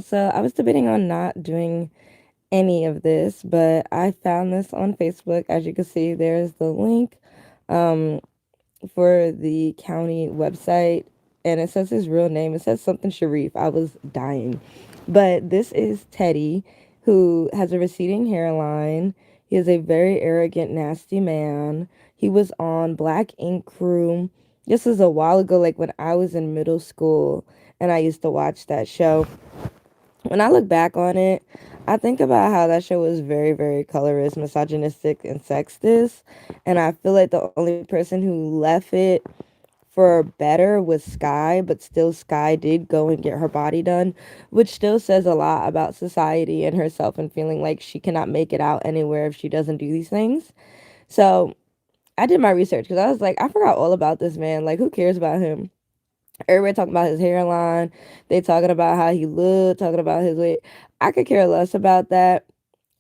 So I was debating on not doing any of this, but I found this on Facebook. As you can see, there's the link um, for the county website, and it says his real name. It says something Sharif. I was dying. But this is Teddy, who has a receding hairline. He is a very arrogant, nasty man. He was on Black Ink Crew. This was a while ago, like when I was in middle school, and I used to watch that show. When I look back on it, I think about how that show was very, very colorist, misogynistic, and sexist. And I feel like the only person who left it for better was Sky, but still Sky did go and get her body done, which still says a lot about society and herself and feeling like she cannot make it out anywhere if she doesn't do these things. So I did my research because I was like, I forgot all about this man. Like, who cares about him? Everybody talking about his hairline. They talking about how he looked, talking about his weight. I could care less about that.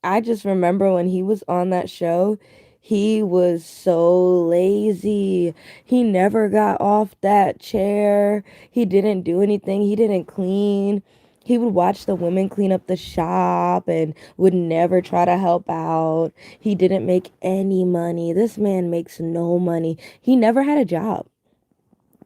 I just remember when he was on that show, he was so lazy. He never got off that chair. He didn't do anything. He didn't clean. He would watch the women clean up the shop and would never try to help out. He didn't make any money. This man makes no money. He never had a job.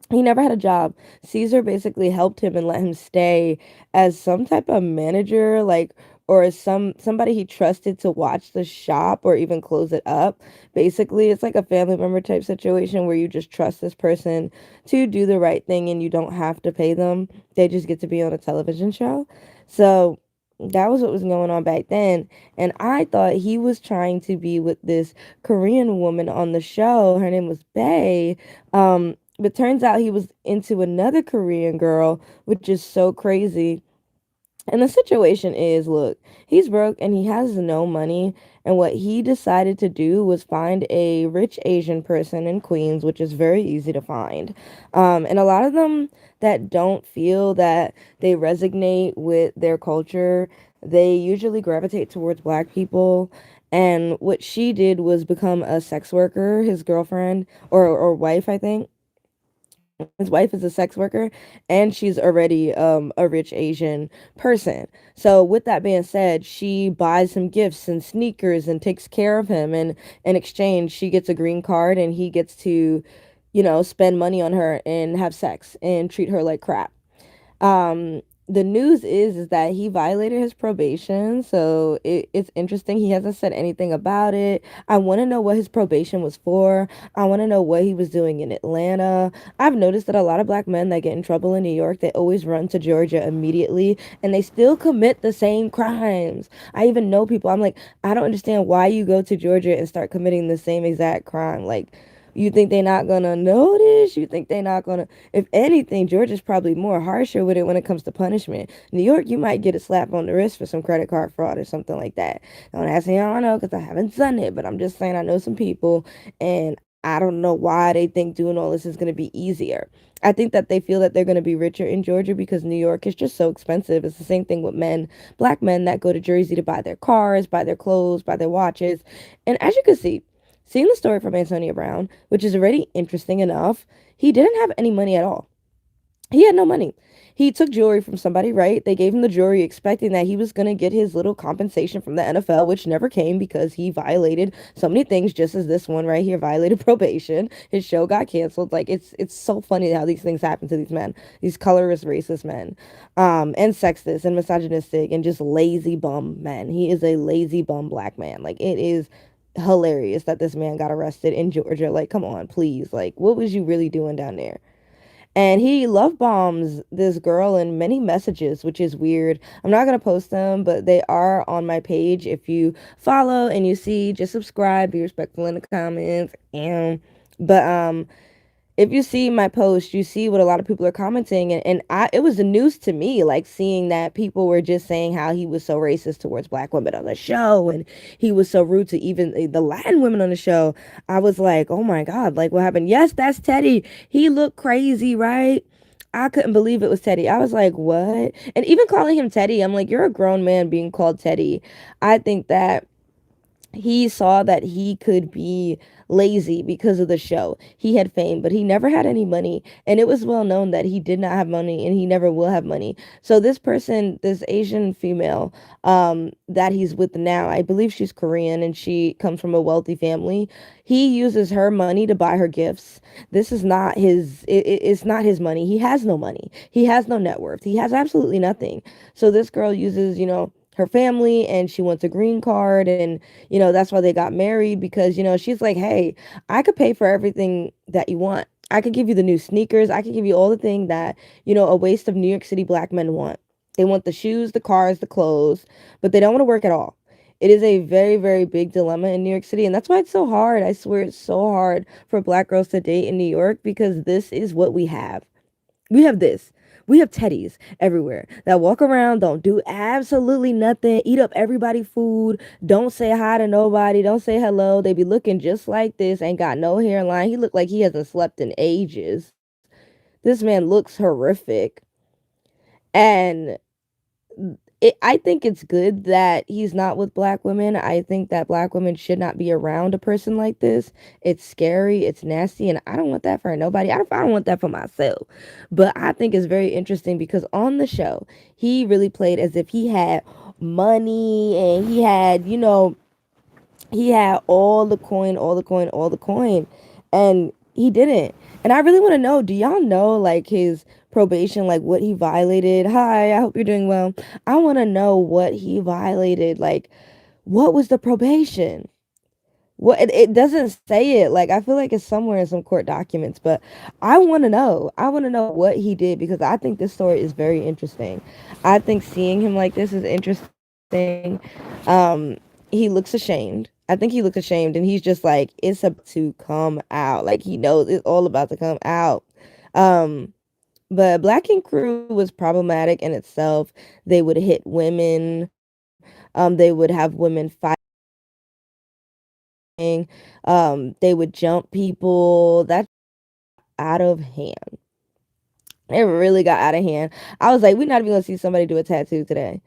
He never had a job. Caesar basically helped him and let him stay as some type of manager, like, or as somebody he trusted to watch the shop or even close it up. Basically, it's like a family member type situation where you just trust this person to do the right thing and you don't have to pay them. They just get to be on a television show. So that was what was going on back then. And I thought he was trying to be with this Korean woman on the show. Her name was Bae. But turns out he was into another Korean girl, which is so crazy. And the situation is, look, he's broke and he has no money. And what he decided to do was find a rich Asian person in Queens, which is very easy to find. And a lot of them that don't feel that they resonate with their culture, they usually gravitate towards black people. And what she did was become a sex worker, his girlfriend or wife, I think. His wife is a sex worker and she's already a rich Asian person. So with that being said, she buys him gifts and sneakers and takes care of him, and in exchange she gets a green card and he gets to, spend money on her and have sex and treat her like crap. The news is that he violated his probation, so it's interesting. He hasn't said anything about it. I want to know what his probation was for. I want to know what he was doing in Atlanta. I've noticed that a lot of black men that get in trouble in New York, they always run to Georgia immediately, and they still commit the same crimes. I even know people. I'm like, I don't understand why you go to Georgia and start committing the same exact crime. Like, you think they're not gonna notice? You think they're not gonna? If anything, Georgia's probably more harsher with it when it comes to punishment. New York, you might get a slap on the wrist for some credit card fraud or something like that. Don't ask me, I don't know, because I haven't done it, but I'm just saying I know some people, and I don't know why they think doing all this is gonna be easier. I think that they feel that they're gonna be richer in Georgia because New York is just so expensive. It's the same thing with men, black men that go to Jersey to buy their cars, buy their clothes, buy their watches, and as you can see. Seeing the story from Antonio Brown, which is already interesting enough, he didn't have any money at all. He had no money. He took jewelry from somebody, right? They gave him the jewelry expecting that he was going to get his little compensation from the NFL, which never came because he violated so many things, just as this one right here violated probation. His show got canceled. Like, it's so funny how these things happen to these men, these colorist racist men, and sexist and misogynistic and just lazy bum men. He is a lazy bum black man. Like, it is hilarious that this man got arrested in Georgia. Like, come on, please. Like, what was you really doing down there? And he love bombs this girl in many messages, which is weird. I'm not gonna post them, but they are on my page. If you follow and you see, just subscribe, be respectful in the comments. And but if you see my post, you see what a lot of people are commenting, and it was the news to me, like seeing that people were just saying how he was so racist towards black women on the show, and he was so rude to even the Latin women on the show. I was like, oh my God, like what happened? Yes, that's Teddy. He looked crazy, right? I couldn't believe it was Teddy. I was like, what? And even calling him Teddy, I'm like, you're a grown man being called Teddy. I think that he saw that he could be lazy because of the show. He had fame, but he never had any money. And it was well known that he did not have money and he never will have money. So this person, this Asian female, that he's with now, I believe she's Korean and she comes from a wealthy family. He uses her money to buy her gifts. This is not it's not his money. He has no money. He has no net worth. He has absolutely nothing. So this girl uses, her family, and she wants a green card, and that's why they got married, because she's like, hey, I could pay for everything that you want. I could give you the new sneakers. I could give you all the thing that a waste of New York City black men want. They want the shoes, the cars, the clothes, but they don't want to work at all. It is a very, very big dilemma in New York City, and that's why it's so hard. I swear it's so hard for black girls to date in New York, because this is what we have. We have this. We have teddies everywhere that walk around, don't do absolutely nothing, eat up everybody food, don't say hi to nobody, don't say hello. They be looking just like this, ain't got no hairline. He look like he hasn't slept in ages. This man looks horrific. And I think it's good that he's not with black women. I think that black women should not be around a person like this. It's scary, it's nasty, and I don't want that for nobody. I don't want that for myself. But I think it's very interesting because on the show, he really played as if he had money and he had all the coin, all the coin, all the coin, and he didn't. And I really want to know, do y'all know like his probation, like what he violated? Hi, I hope you're doing well. I want to know what he violated. Like, what was the probation? What it doesn't say it. Like I feel like it's somewhere in some court documents, but I want to know. I want to know what he did because I think this story is very interesting. I think seeing him like this is interesting. He looks ashamed. I think he looks ashamed, and he's just like it's about to come out. Like he knows it's all about to come out. Um, but Black Ink Crew was problematic in itself. They would hit women. They would have women fighting. They would jump people. That's out of hand. It really got out of hand. I was like, we're not even gonna see somebody do a tattoo today.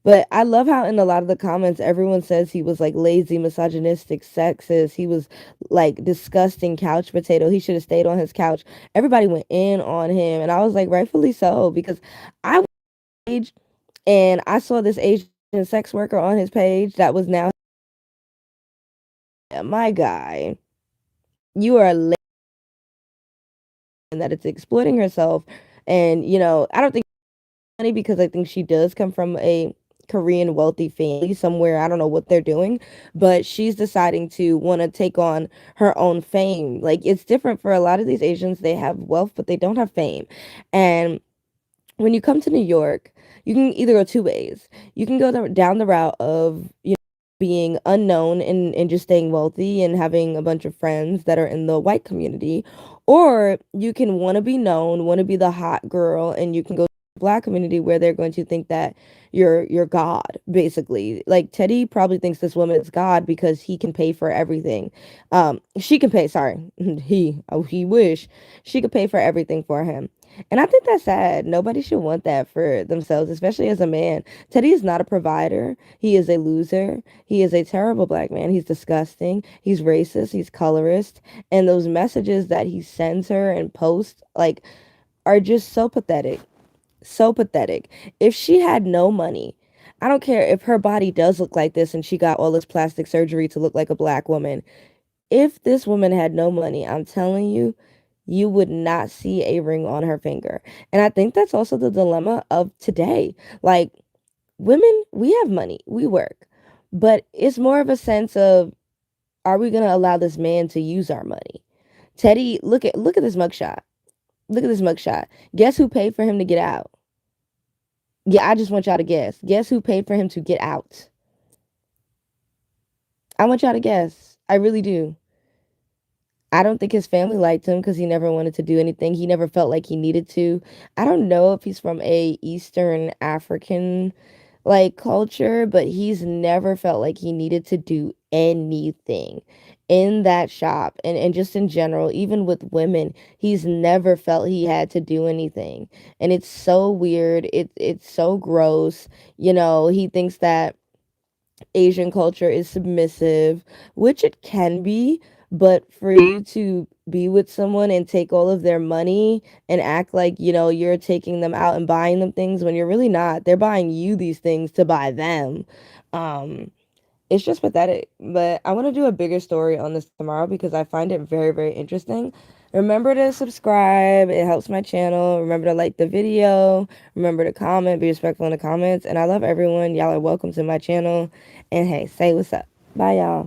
But I love how in a lot of the comments, everyone says he was like lazy, misogynistic, sexist. He was like disgusting couch potato. He should have stayed on his couch. Everybody went in on him. And I was like, rightfully so, because I was age and I saw this Asian sex worker on his page that was now my guy. You are late and that it's exploiting herself. And, I don't think funny because I think she does come from a Korean wealthy family somewhere. I don't know what they're doing, but she's deciding to want to take on her own fame. Like it's different for a lot of these Asians. They have wealth, but they don't have fame. And when you come to New York, you can either go two ways. You can go down the route of, being unknown and just staying wealthy and having a bunch of friends that are in the white community, or you can want to be known, want to be the hot girl, and you can go to the black community where they're going to think that you're God, basically. Like Teddy probably thinks this woman is God because he can pay for everything. She can pay, sorry, he wish she could pay for everything for him. And I think that's sad. Nobody should want that for themselves, especially as a man. Teddy is not a provider. He is a loser. He is a terrible black man. He's disgusting. He's racist. He's colorist. And those messages that he sends her and posts, like, are just so pathetic. So pathetic. If she had no money, I don't care if her body does look like this and she got all this plastic surgery to look like a black woman. If this woman had no money, I'm telling you, you would not see a ring on her finger. And I think that's also the dilemma of today. Like, women, we have money, we work, but it's more of a sense of, are we going to allow this man to use our money? Teddy, look at this mugshot. Look at this mugshot. Guess who paid for him to get out? Yeah, I just want y'all to guess. Guess who paid for him to get out? I want y'all to guess. I really do. I don't think his family liked him because he never wanted to do anything. He never felt like he needed to. I don't know if he's from a Eastern African like culture, but he's never felt like he needed to do anything in that shop and just in general, even with women, he's never felt he had to do anything. And it's so weird. It's so gross. He thinks that Asian culture is submissive, which it can be, but for you to be with someone and take all of their money and act like, you're taking them out and buying them things when you're really not. They're buying you these things to buy them. Um, it's just pathetic. But I want to do a bigger story on this tomorrow because I find it very, very interesting. Remember to subscribe. It helps my channel. Remember to like the video. Remember to comment. Be respectful in the comments. And I love everyone. Y'all are welcome to my channel. And hey, say what's up. Bye, y'all.